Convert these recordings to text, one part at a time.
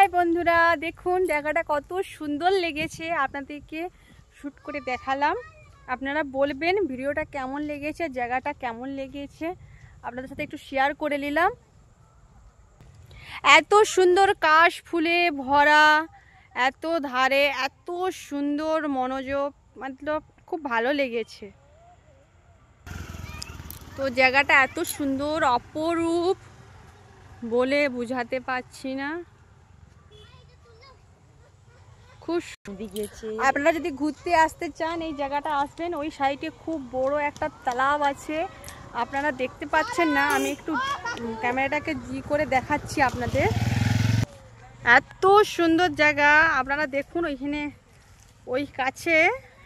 High বন্ধুরা, দেখুন জায়গাটা কত সুন্দর লেগেছে। আপনাদেরকে শ্যুট করে দেখালাম। আপনারা বলবেন ভিডিওটা কেমন লেগেছে, জায়গাটা কেমন লেগেছে। আপনাদের সাথে একটু শেয়ার করে নিলাম। এত সুন্দর কাশ ফুলে ভরা, এত ধারে এত সুন্দর মনোযোগ, মতলব খুব ভালো লেগেছে। তো জায়গাটা এত সুন্দর, অপরূপ, বলে বোঝাতে পারছি না। খুব আপনারা যদি ঘুরতে আসতে চান এই জায়গাটা আসবেন। ওই সাইডে খুব বড় একটা তালাব আছে, আপনারা দেখতে পাচ্ছেন না। আমি একটু ক্যামেরাটাকে জি করে দেখাচ্ছি আপনাদের। এত সুন্দর জায়গা, আপনারা দেখুন। ওইখানে ওই কাছে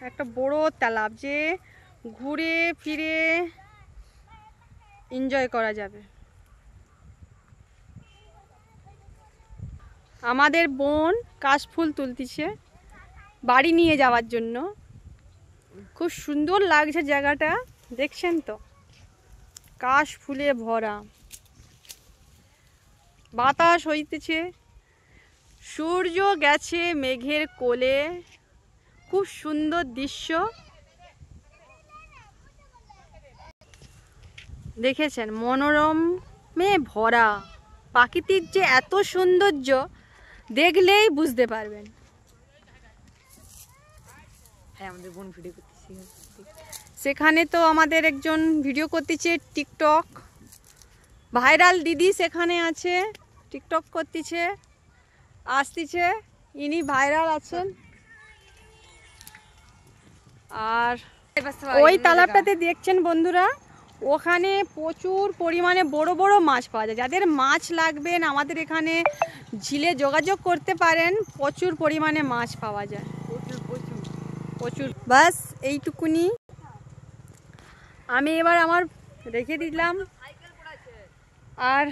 একটা বড় তালাব, যে ঘুরে ফিরে এনজয় করা যাবে। আমাদের বোন কাশফুল তুলতেছে বাড়ি নিয়ে যাওয়ার জন্য। খুব সুন্দর লাগছে জায়গাটা, দেখছেন তো, কাশ ফুলে ভরা, বাতাস হইতেছে, সূর্য গেছে মেঘের কোলে। খুব সুন্দর দৃশ্য, দেখেছেন, মনোরমে ভরা। প্রাকৃতিক যে এত সৌন্দর্য দেখলেই বুঝতে পারবেন। সেখানে তো আমাদের একজন ভিডিও করতেছে, টিকটক ভাইরাল দিদি সেখানে আছে, টিকটক করতেছে, আসতেছে, ইনি ভাইরাল আছেন। আর ওই তালাবটাতে দেখছেন বন্ধুরা, ওখানে প্রচুর পরিমাণে বড় বড় মাছ পাওয়া যায়। যাদের মাছ লাগবেন আমাদের এখানে ঝিলে যোগাযোগ করতে পারেন, প্রচুর পরিমাণে মাছ পাওয়া যায়, প্রচুর। বাস এইটুকুনি আমি এবার আমার রেখে দিলাম। আর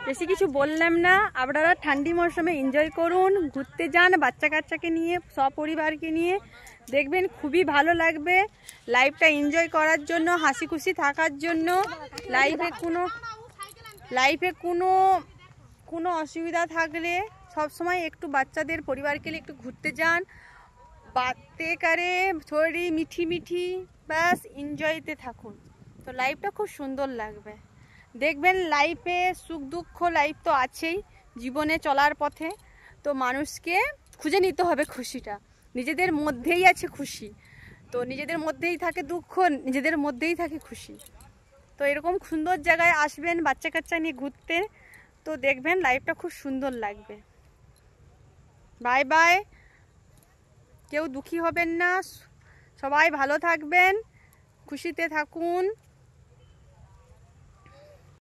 বেশি কিছু বললাম না। আপনারা ঠান্ডি মরশুমে এনজয় করুন, ঘুরতে যান বাচ্চা কাচ্চাকে নিয়ে, সপরিবারকে নিয়ে, দেখবেন খুবই ভালো লাগবে। লাইফটা এনজয় করার জন্য, হাসি খুশি থাকার জন্য। লাইফে কোনো অসুবিধা থাকলে সবসময় একটু বাচ্চাদের পরিবারকে নিয়ে একটু ঘুরতে যান, বাতে করে থোড়ি মিঠি মিঠি, ব্যাস এনজয়তে থাকুন। তো লাইফটা খুব সুন্দর লাগবে। দেখবেন লাইফে সুখ দুঃখ, লাইফ তো আছেই জীবনে চলার পথে। তো মানুষকে খুঁজে নিতে হবে খুশিটা, নিজেদের মধ্যেই আছে খুশি। তো নিজেদের মধ্যেই থাকে দুঃখ, নিজেদের মধ্যেই থাকে খুশি। তো এরকম সুন্দর জায়গায় আসবেন বাচ্চা কাচ্চা নিয়ে ঘুরতে, তো দেখবেন লাইফটা খুব সুন্দর লাগবে। Bye bye. কেউ দুঃখী হবেন না, সবাই ভালো থাকবেন, খুশিতে থাকুন।